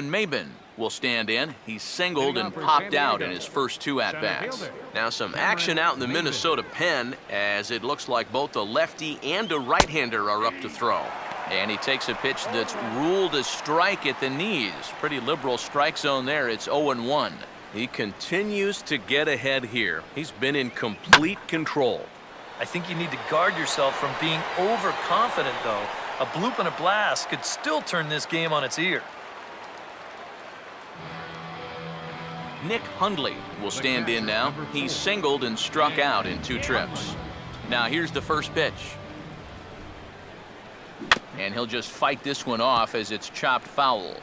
Maben will stand in. He's singled and popped out in his first 2 at-bats. Now some action out in the Minnesota pen, as it looks like both a lefty and a right-hander are up to throw. And he takes a pitch that's ruled a strike at the knees. Pretty liberal strike zone there. It's 0-1. He continues to get ahead here. He's been in complete control. I think you need to guard yourself from being overconfident, though. A bloop and a blast could still turn this game on its ear. Nick Hundley will stand in now. He's singled and struck out in 2 trips. Now here's the first pitch. And he'll just fight this one off as it's chopped foul.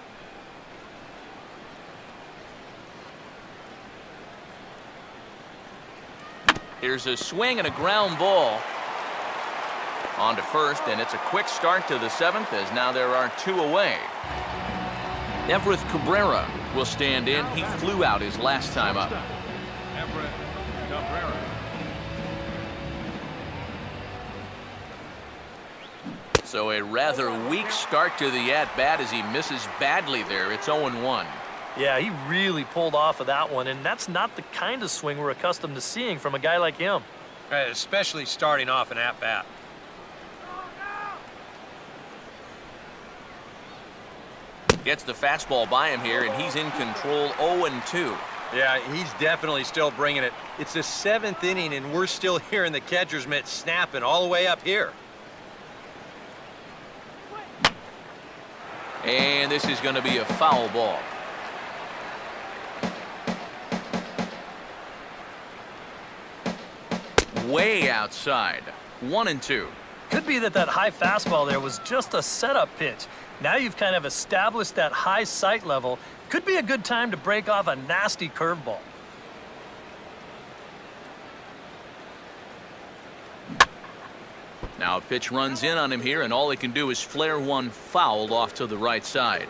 Here's a swing and a ground ball. On to first, and it's a quick start to the 7th, as now there are 2 away. Everett Cabrera will stand in. He flew out his last time up. Everett Cabrera. So a rather weak start to the at-bat as he misses badly there. It's 0-1. Yeah, he really pulled off of that one, and that's not the kind of swing we're accustomed to seeing from a guy like him. Especially starting off an at-bat. Gets the fastball by him here, and he's in control. 0-2. Yeah, he's definitely still bringing it. It's the 7th inning, and we're still hearing the catcher's mitt snapping all the way up here. And this is going to be a foul ball. Way outside. 1-2. Could be that high fastball there was just a setup pitch. Now you've kind of established that high sight level. Could be a good time to break off a nasty curveball. Now a pitch runs in on him here, and all he can do is flare one foul off to the right side.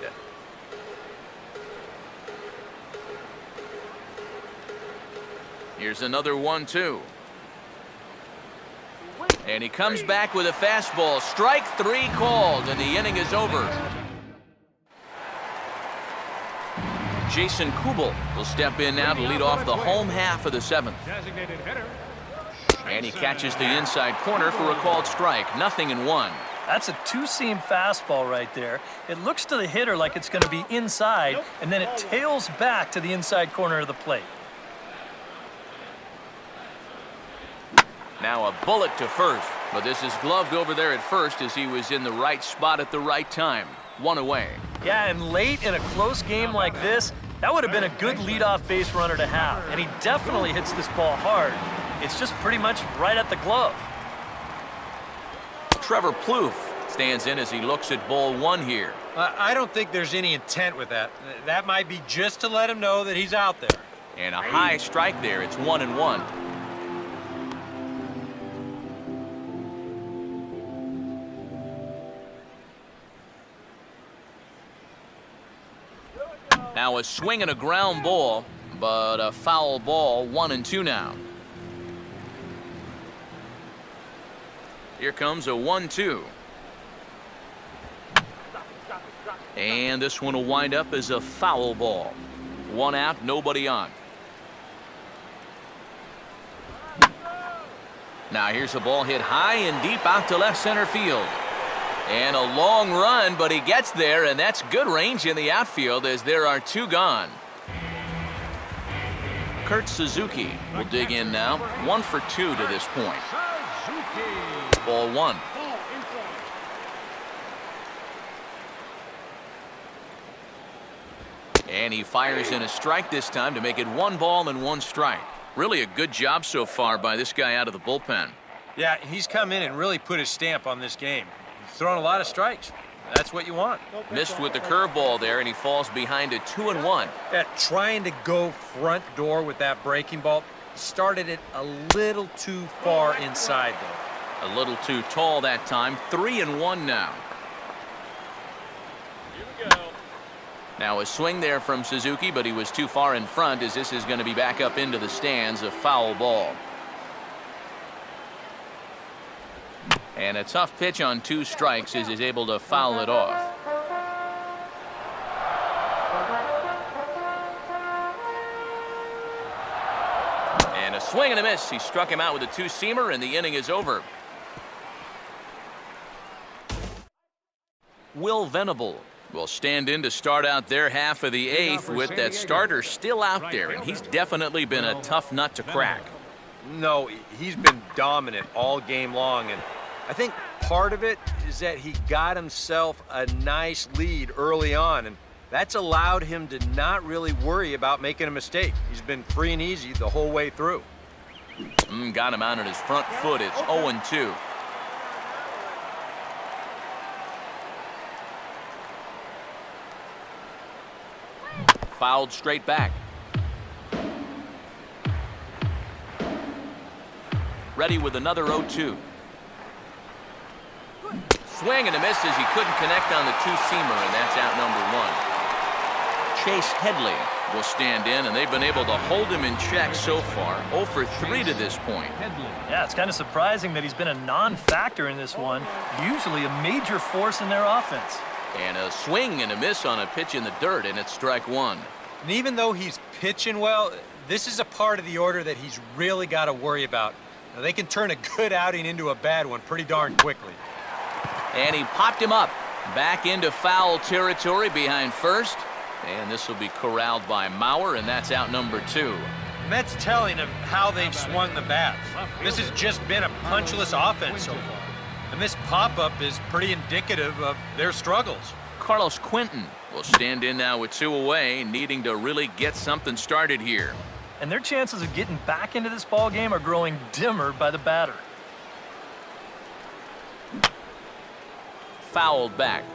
Here's another 1-2. And he comes back with a fastball. Strike 3 called, and the inning is over. Jason Kubel will step in now to lead off the home half of the 7th. Designated hitter. And he catches the inside corner for a called strike. 0-1. That's a 2-seam fastball right there. It looks to the hitter like it's going to be inside, and then it tails back to the inside corner of the plate. Now a bullet to first, but this is gloved over there at first as he was in the right spot at the right time. 1 away. Yeah, and late in a close game like this, that would have been a good leadoff base runner to have. And he definitely hits this ball hard. It's just pretty much right at the glove. Trevor Plouffe stands in as he looks at ball 1 here. I don't think there's any intent with that. That might be just to let him know that he's out there. And a high strike there. It's 1-1. Now a swing and a ground ball, but a foul ball. 1-2 now. Here comes a 1-2. And this one will wind up as a foul ball. 1 out, nobody on. Now here's a ball hit high and deep out to left center field. And a long run, but he gets there, and that's good range in the outfield as there are 2 gone. Kurt Suzuki will dig in now. 1 for 2 to this point. Ball 1. And he fires in a strike this time to make it 1 ball and 1 strike. Really a good job so far by this guy out of the bullpen. Yeah, he's come in and really put his stamp on this game. He's thrown a lot of strikes. That's what you want. Missed with the curveball there, and he falls behind a 2-1. Yeah, trying to go front door with that breaking ball, started it a little too far inside, though. A little too tall that time. 3-1 now. Here we go. Now a swing there from Suzuki, but he was too far in front as this is going to be back up into the stands. A foul ball. And a tough pitch on 2 strikes as he's able to foul it off. Swing and a miss. He struck him out with a two-seamer, and the inning is over. Will Venable will stand in to start out their half of the eighth with that starter still out there, and he's definitely been a tough nut to crack. No, he's been dominant all game long, and I think part of it is that he got himself a nice lead early on, and that's allowed him to not really worry about making a mistake. He's been free and easy the whole way through. Got him out on his front foot. It's 0-2. Fouled straight back. Ready with another 0-2. Swing and a miss as he couldn't connect on the two-seamer, and that's out number one. Chase Headley will stand in, and they've been able to hold him in check so far. 0 for 3 to this point. Yeah, it's kind of surprising that he's been a non-factor in this one. Usually a major force in their offense. And a swing and a miss on a pitch in the dirt, and it's strike one. And even though he's pitching well, this is a part of the order that he's really got to worry about. Now, they can turn a good outing into a bad one pretty darn quickly. And he popped him up. Back into foul territory behind first. And this will be corralled by Mauer, and that's out number 2. And that's telling of how they've swung the bats. This has just been a punchless offense so far. And this pop-up is pretty indicative of their struggles. Carlos Quentin will stand in now with 2 away, needing to really get something started here. And their chances of getting back into this ball game are growing dimmer by the batter. Fouled back.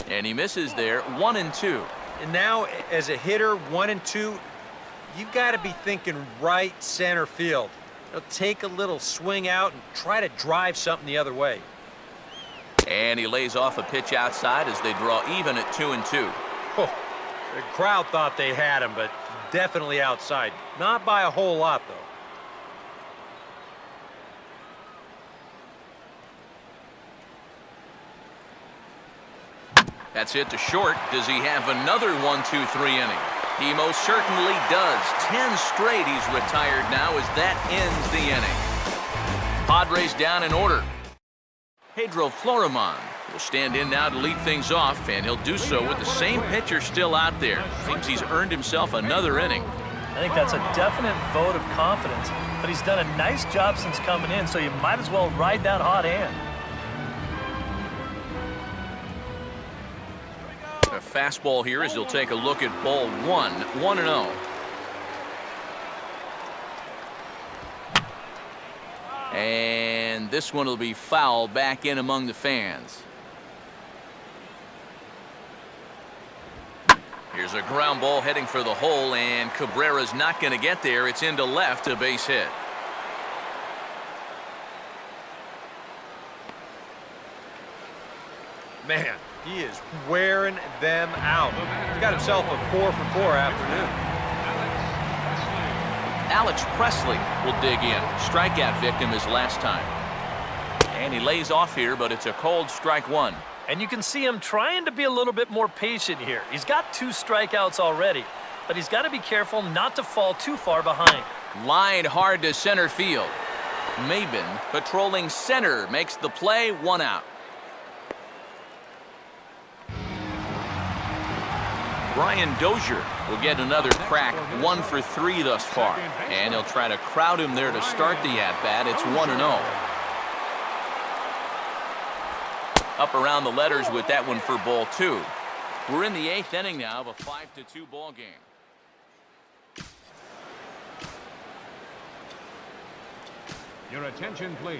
And he misses there, 1-2. And now, as a hitter, 1 and 2, you've got to be thinking right center field. Take a little swing out and try to drive something the other way. And he lays off a pitch outside as they draw even at 2-2. Oh, the crowd thought they had him, but definitely outside. Not by a whole lot, though. That's hit to short. Does he have another 1-2-3 inning? He most certainly does. 10 straight he's retired now as that ends the inning. Padres down in order. Pedro Florimon will stand in now to lead things off, and he'll do so with the same pitcher still out there. Seems he's earned himself another inning. I think that's a definite vote of confidence, but he's done a nice job since coming in, so you might as well ride that hot hand. A fastball here as he'll take a look at ball 1, 1-0. And this one will be fouled back in among the fans. Here's a ground ball heading for the hole, and Cabrera's not going to get there. It's into left, a base hit. Man, he is wearing them out. He's got himself a 4 for 4 afternoon. Alex Presley will dig in. Strikeout victim his last time. And he lays off here, but it's a cold strike one. And you can see him trying to be a little bit more patient here. He's got 2 strikeouts already, but he's got to be careful not to fall too far behind. Lined hard to center field. Maben patrolling center makes the play, 1 out. Brian Dozier will get another crack, 1 for 3 thus far. And he'll try to crowd him there to start the at-bat. It's 1-0. Up around the letters with that one for ball 2. We're in the 8th inning now of a 5-2 ball game. Your attention, please.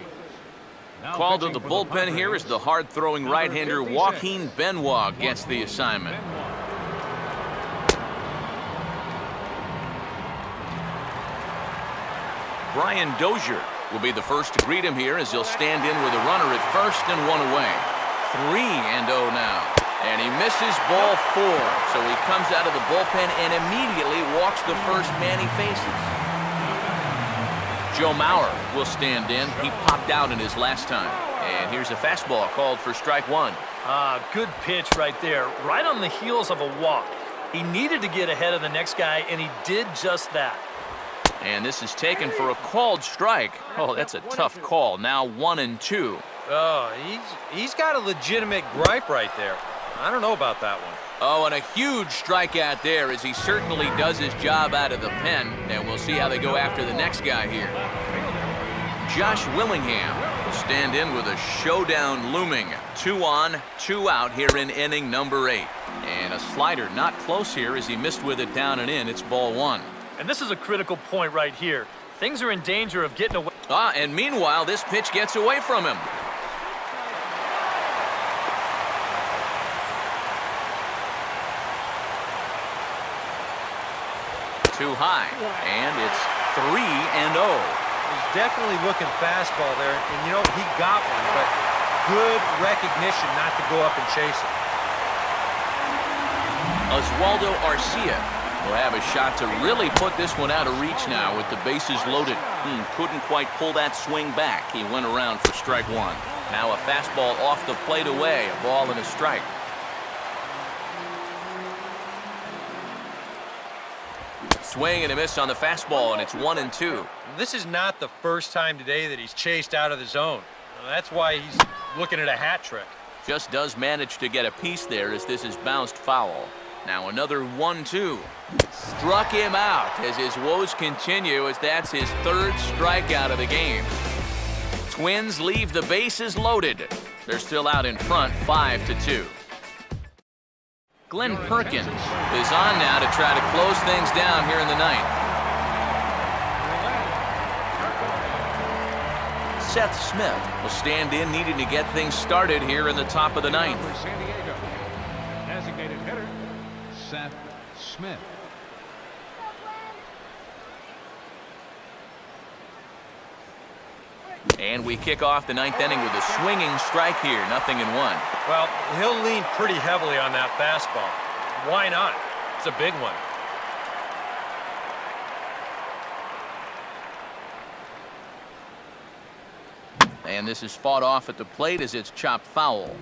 Now Called to pitching the for bullpen here as the hard-throwing Number right-hander 56. Joaquin Benoit gets the assignment. Brian Dozier will be the first to greet him here as he'll stand in with a runner at first and 1 away. 3-0 now. And he misses ball 4. So he comes out of the bullpen and immediately walks the first man he faces. Joe Mauer will stand in. He popped out in his last time. And here's a fastball called for strike one. Good pitch right there, right on the heels of a walk. He needed to get ahead of the next guy, and he did just that. And this is taken for a called strike. Oh, that's a tough call. Now 1-2. Oh, he's got a legitimate gripe right there. I don't know about that one. Oh, and a huge strikeout there as he certainly does his job out of the pen. And we'll see how they go after the next guy here. Josh Willingham will stand in with a showdown looming. 2 on, 2 out here in inning number 8. And a slider not close here as he missed with it down and in. It's ball 1. And this is a critical point right here. Things are in danger of getting away. And meanwhile, this pitch gets away from him. Too high, and it's 3-0. He's definitely looking fastball there, and you know, he got one, but good recognition not to go up and chase it. Oswaldo Arcia will have a shot to really put this one out of reach now with the bases loaded. Couldn't quite pull that swing back. He went around for strike one. Now a fastball off the plate away, a ball and a strike. Swing and a miss on the fastball, and it's 1-2. This is not the first time today that he's chased out of the zone. That's why he's looking at a hat trick. Just does manage to get a piece there as this is bounced foul. Now another 1-2. Struck him out as his woes continue as that's his 3rd strikeout of the game. Twins leave the bases loaded. They're still out in front, 5-2. Glenn Perkins is on now to try to close things down here in the 9th. Seth Smith will stand in, needing to get things started here in the top of the 9th. For San Diego, designated hitter, Seth Smith. And we kick off the 9th inning with a swinging strike here, 0-1. Well, he'll lean pretty heavily on that fastball. Why not? It's a big one. And this is fought off at the plate as it's chopped foul.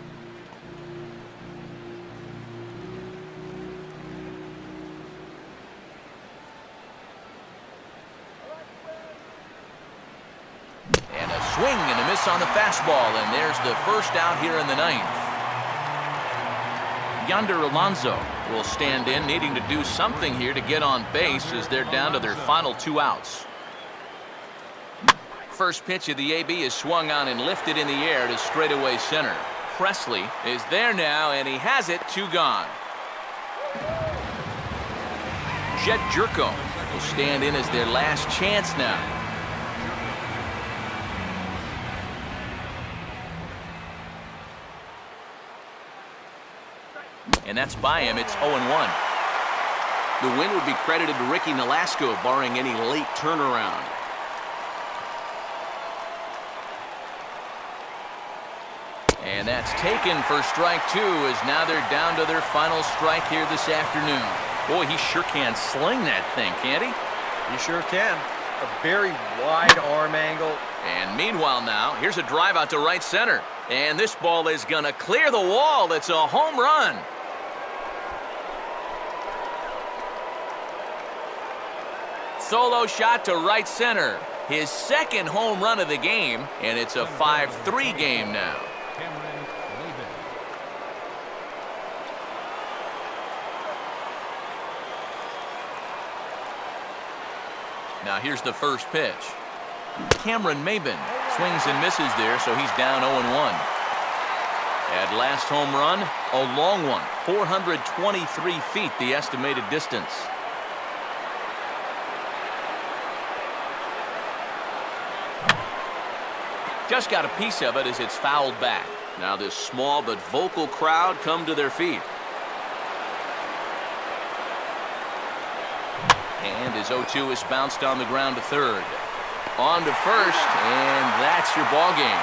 And a swing and a miss on the fastball, and there's the first out here in the 9th. Yonder Alonso will stand in, needing to do something here to get on base as they're down to their final 2 outs. First pitch of the AB is swung on and lifted in the air to straightaway center. Presley is there now, and he has it, 2 gone. Jed Jerko will stand in as their last chance now. And that's by him. It's 0-1. The win would be credited to Ricky Nolasco, barring any late turnaround. And that's taken for strike 2, as now they're down to their final strike here this afternoon. Boy, he sure can sling that thing, can't he? He sure can. A very wide arm angle. And meanwhile now, here's a drive out to right center. And this ball is going to clear the wall. It's a home run. Solo shot to right center. His 2nd home run of the game, and it's a 5-3 game now. Now here's the first pitch. Cameron Maben swings and misses there, so he's down 0-1. At last home run, a long one, 423 feet, the estimated distance. Just got a piece of it as it's fouled back. Now this small but vocal crowd come to their feet. And his 0-2 is bounced on the ground to third. On to first, and that's your ball game.